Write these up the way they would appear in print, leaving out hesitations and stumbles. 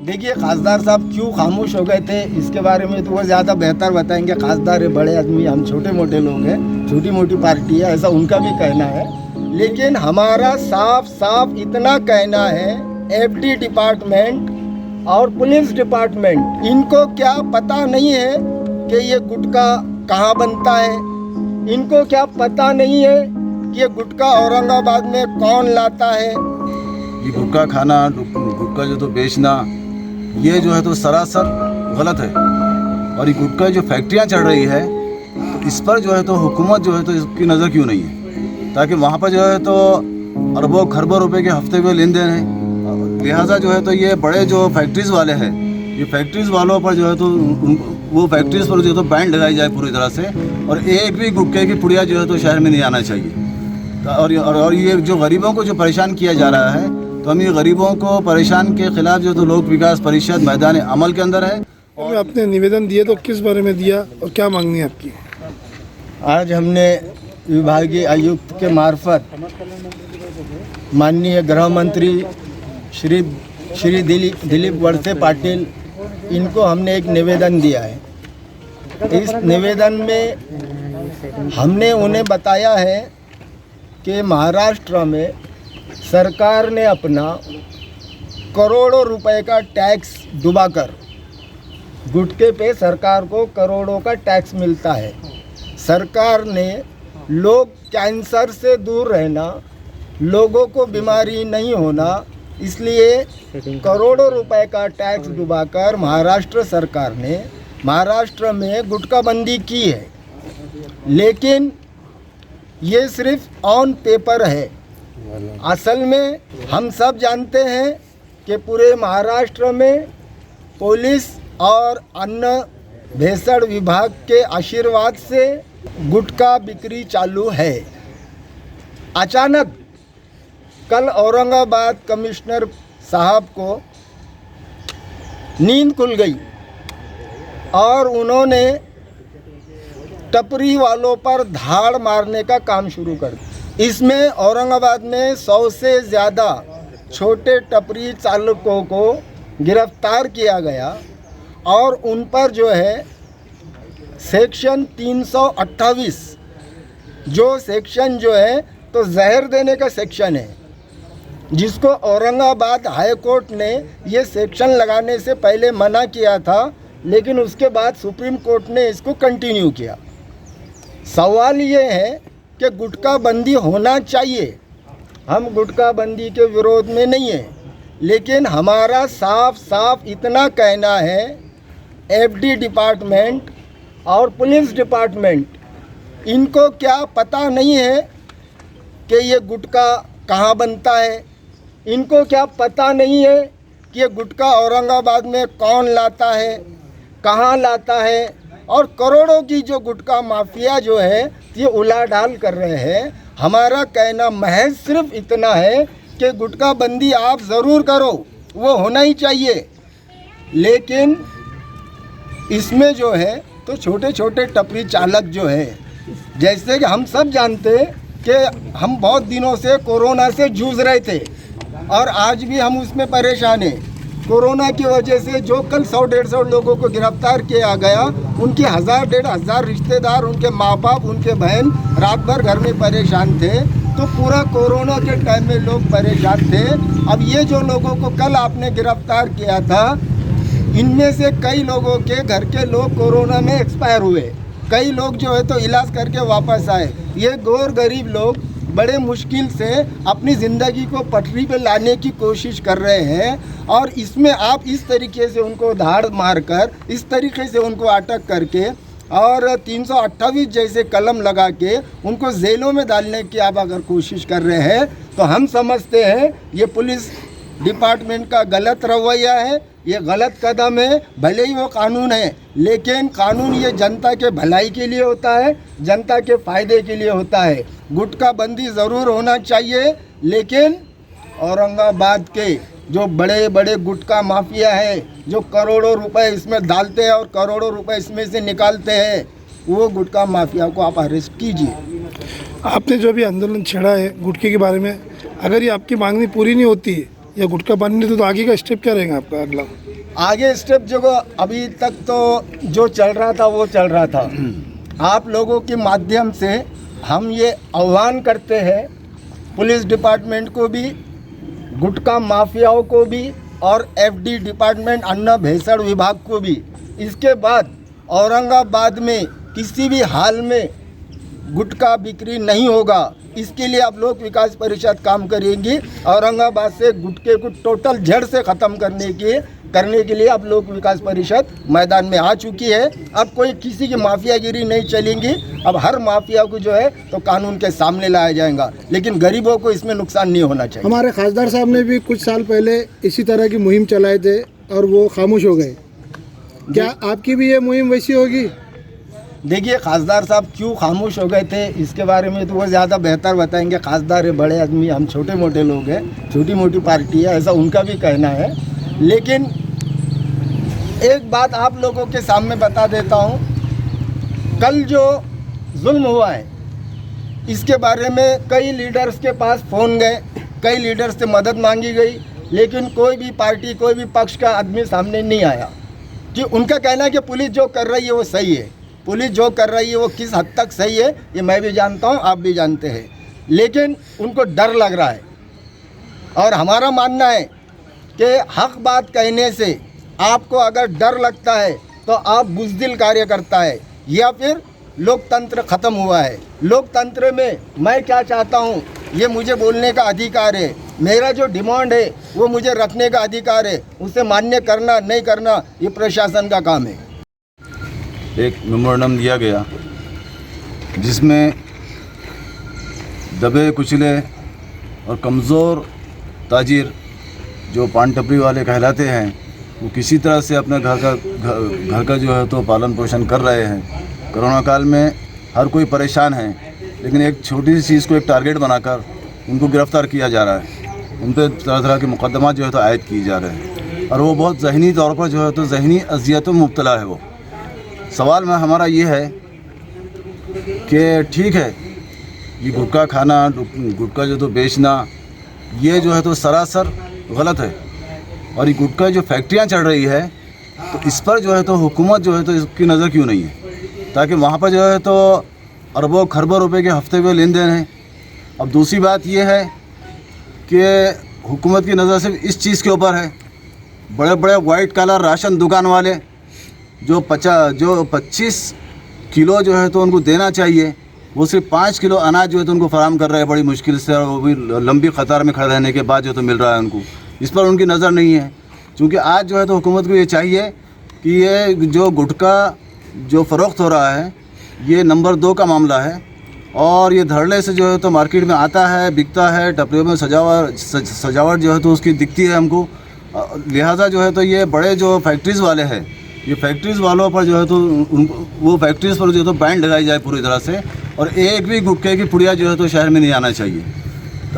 देखिए खासदार साहब क्यों खामोश हो गए थे इसके बारे में तो वो ज़्यादा बेहतर बताएंगे। खासदार है, बड़े आदमी, हम छोटे मोटे लोग हैं, छोटी मोटी पार्टी है, ऐसा उनका भी कहना है। लेकिन हमारा साफ साफ इतना कहना है, एफडी डिपार्टमेंट और पुलिस डिपार्टमेंट, इनको क्या पता नहीं है कि ये गुटखा कहाँ बनता है? इनको क्या पता नहीं है कि ये गुटखा औरंगाबाद में कौन लाता है? ये गुटखा खाना, गुटखा जो तो बेचना, ये जो है तो सरासर गलत है। और ये गुटखा जो फैक्ट्रियाँ चढ़ रही है तो इस पर जो है तो हुकूमत जो है तो इसकी नज़र क्यों नहीं है? ताकि वहाँ पर जो है तो अरबों खरबों रुपए के हफ्ते में लेन देन है। लिहाजा जो है तो ये बड़े जो फैक्ट्रीज़ वाले हैं, ये फैक्ट्रीज़ वालों पर जो है तो वो फैक्ट्रीज़ पर जो है तो बैन लगाई जाए पूरी तरह से, और एक भी गुटखे की पुड़िया जो है तो शहर में नहीं आना चाहिए। और ये जो गरीबों को जो परेशान किया जा रहा है, तो हम ये गरीबों को परेशान के खिलाफ जो तो लोक विकास परिषद मैदान अमल के अंदर है। और आपने निवेदन दिया तो किस बारे में दिया और क्या मांगनी है आपकी? आज हमने विभागीय आयुक्त के मार्फत माननीय गृह मंत्री श्री दिलीप वळसे पाटिल, इनको हमने एक निवेदन दिया है। इस निवेदन में हमने उन्हें बताया है कि महाराष्ट्र में सरकार ने अपना करोड़ों रुपए का टैक्स डुबाकर, गुटखे पे सरकार को करोड़ों का टैक्स मिलता है। सरकार ने लोग कैंसर से दूर रहना, लोगों को बीमारी नहीं होना, इसलिए करोड़ों रुपए का टैक्स डुबाकर महाराष्ट्र सरकार ने महाराष्ट्र में गुटखा बंदी की है। लेकिन ये सिर्फ ऑन पेपर है। असल में हम सब जानते हैं कि पूरे महाराष्ट्र में पुलिस और अन्न भेसड़ विभाग के आशीर्वाद से गुटखा बिक्री चालू है। अचानक कल औरंगाबाद कमिश्नर साहब को नींद खुल गई और उन्होंने टपरी वालों पर धाड़ मारने का काम शुरू कर दिया। इसमें औरंगाबाद में 100 से ज़्यादा छोटे टपरी चालकों को गिरफ्तार किया गया और उन पर जो है सेक्शन 328 जो सेक्शन जो है तो जहर देने का सेक्शन है, जिसको औरंगाबाद हाई कोर्ट ने ये सेक्शन लगाने से पहले मना किया था, लेकिन उसके बाद सुप्रीम कोर्ट ने इसको कंटिन्यू किया। सवाल ये है कि गुटखा बंदी होना चाहिए। हम गुटखा बंदी के विरोध में नहीं है, लेकिन हमारा साफ साफ इतना कहना है, एफडी डिपार्टमेंट और पुलिस डिपार्टमेंट, इनको क्या पता नहीं है कि ये गुटखा कहाँ बनता है? इनको क्या पता नहीं है कि ये गुटखा औरंगाबाद में कौन लाता है, कहाँ लाता है? और करोड़ों की जो गुटखा माफिया जो है ये उलाढाल कर रहे हैं। हमारा कहना महज सिर्फ इतना है कि गुटखा बंदी आप ज़रूर करो, वो होना ही चाहिए। लेकिन इसमें जो है तो छोटे छोटे टपरी चालक जो है, जैसे कि हम सब जानते हैं कि हम बहुत दिनों से कोरोना से जूझ रहे थे और आज भी हम उसमें परेशान हैं। कोरोना की वजह से जो कल 100-150 लोगों को गिरफ्तार किया गया, उनके 1000-1500 रिश्तेदार, उनके माँ बाप, उनके बहन रात भर घर में परेशान थे। तो पूरा कोरोना के टाइम में लोग परेशान थे। अब ये जो लोगों को कल आपने गिरफ्तार किया था, इनमें से कई लोगों के घर के लोग कोरोना में एक्सपायर हुए, कई लोग जो है तो इलाज करके वापस आए। ये गौर गरीब लोग बड़े मुश्किल से अपनी ज़िंदगी को पटरी पे लाने की कोशिश कर रहे हैं, और इसमें आप इस तरीके से उनको धाड़ मारकर, इस तरीके से उनको अटक करके और 328 जैसे कलम लगा के उनको जेलों में डालने की आप अगर कोशिश कर रहे हैं, तो हम समझते हैं ये पुलिस डिपार्टमेंट का गलत रवैया है, ये गलत कदम है। भले ही वो कानून है, लेकिन कानून ये जनता के भलाई के लिए होता है, जनता के फ़ायदे के लिए होता है। गुटखा बंदी ज़रूर होना चाहिए, लेकिन औरंगाबाद के जो बड़े बड़े गुटखा माफिया है, जो करोड़ों रुपए इसमें डालते हैं और करोड़ों रुपए इसमें से निकालते हैं, वो गुटखा माफिया को आप अरेस्ट कीजिए। आपने जो अभी आंदोलन छेड़ा है गुटखे के बारे में, अगर ये आपकी मांगनी पूरी नहीं होती या गुटखा बंद नहीं, तो आगे का स्टेप क्या रहेगा आपका अगला? आगे स्टेप जो अभी तक तो जो चल रहा था वो चल रहा था। आप लोगों के माध्यम से हम ये आह्वान करते हैं पुलिस डिपार्टमेंट को भी, गुटखा माफियाओं को भी और एफडी डिपार्टमेंट अन्न भेसड़ विभाग को भी, इसके बाद औरंगाबाद में किसी भी हाल में गुटखा बिक्री नहीं होगा। इसके लिए आप लोग विकास परिषद काम करेंगी। औरंगाबाद से गुटखे को टोटल जड़ से ख़त्म करने के लिए आप लोग विकास परिषद मैदान में आ चुकी है। अब कोई किसी की माफियागिरी नहीं चलेंगी। अब हर माफिया को जो है तो कानून के सामने लाया जाएगा, लेकिन गरीबों को इसमें नुकसान नहीं होना चाहिए। हमारे खासदार साहब ने भी कुछ साल पहले इसी तरह की मुहिम चलाए थे और वो खामोश हो गए। क्या आपकी भी ये मुहिम वैसी होगी? देखिए, खासदार साहब क्यों खामोश हो गए थे इसके बारे में तो वो ज़्यादा बेहतर बताएंगे। खासदार है, बड़े आदमी, हम छोटे मोटे लोग हैं, छोटी मोटी पार्टी है, ऐसा उनका भी कहना है। लेकिन एक बात आप लोगों के सामने बता देता हूँ, कल जो जुल्म हुआ है इसके बारे में कई लीडर्स के पास फ़ोन गए, कई लीडर्स से मदद मांगी गई, लेकिन कोई भी पार्टी, कोई भी पक्ष का आदमी सामने नहीं आया। कि उनका कहना है कि पुलिस जो कर रही है वो सही है। पुलिस जो कर रही है वो किस हद तक सही है ये मैं भी जानता हूँ, आप भी जानते हैं, लेकिन उनको डर लग रहा है। और हमारा मानना है कि हक बात कहने से आपको अगर डर लगता है तो आप बुज़दिल कार्य करता है या फिर लोकतंत्र ख़त्म हुआ है। लोकतंत्र में मैं क्या चाहता हूँ ये मुझे बोलने का अधिकार है। मेरा जो डिमांड है वो मुझे रखने का अधिकार है। उसे मान्य करना नहीं करना ये प्रशासन का काम है। एक मेमोरेंडम दिया गया जिसमें दबे कुचले और कमज़ोर ताजिर जो पान टपरी वाले कहलाते हैं वो किसी तरह से अपने घर का जो है तो पालन पोषण कर रहे हैं। कोरोना काल में हर कोई परेशान है, लेकिन एक छोटी सी चीज़ को एक टारगेट बनाकर उनको गिरफ़्तार किया जा रहा है। उन पर तरह तरह के मुकदमा जो है तो आयद किए जा रहे हैं और वो बहुत ज़हनी तौर पर जो है तो ज़हनी अज़ियतों में मुब्तला है। वो सवाल में हमारा ये है कि ठीक है, ये गुटखा खाना, गुटखा जो तो बेचना, ये जो है तो सरासर गलत है। और ये गुटखा जो फैक्ट्रियाँ चढ़ रही है तो इस पर जो है तो हुकूमत जो है तो इसकी नज़र क्यों नहीं है, ताकि वहाँ पर जो है तो अरबों खरबों रुपए के हफ्ते में लेन देन है। अब दूसरी बात ये है कि हुकूमत की नज़र सिर्फ इस चीज़ के ऊपर है। बड़े बड़े वाइट कलर राशन दुकान वाले जो 25 किलो जो है तो उनको देना चाहिए, वो सिर्फ 5 किलो अनाज जो है तो उनको फराहम कर रहे हैं बड़ी मुश्किल से, और वो भी लंबी कतार में खड़े रहने के बाद जो तो मिल रहा है उनको। इस पर उनकी नज़र नहीं है, क्योंकि आज जो है तो हुकूमत को ये चाहिए कि ये जो गुटखा जो फ़रोख्त हो रहा है ये नंबर 2 का मामला है और ये धड़ल्ले से जो है तो मार्केट में आता है, बिकता है, टपरियों में सजावट जो है तो उसकी दिखती है हमको। लिहाजा जो है तो ये बड़े जो फैक्ट्रीज़ वाले हैं, ये फैक्ट्रीज़ वालों पर जो है तो वो फैक्ट्रीज़ पर जो है तो बैन लगाई जाए पूरी तरह से, और एक भी गुटखे की पुड़िया जो है तो शहर में नहीं आना चाहिए।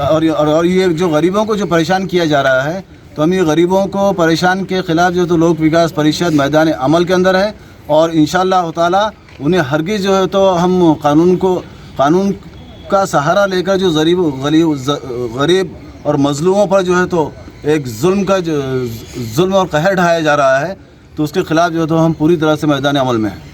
और ये जो गरीबों को जो परेशान किया जा रहा है, तो हम ये गरीबों को परेशान के ख़िलाफ़ जो तो लोक विकास परिषद मैदान अमल के अंदर है और इंशाअल्लाह ताला उन्हें हरगिज़ जो है तो हम कानून का सहारा लेकर जो गरीब और मज़लूमों पर जो है तो एक जुल्म और कहर ढाया जा रहा है, तो उसके ख़िलाफ़ जो है तो हम पूरी तरह से मैदान अमल में हैं।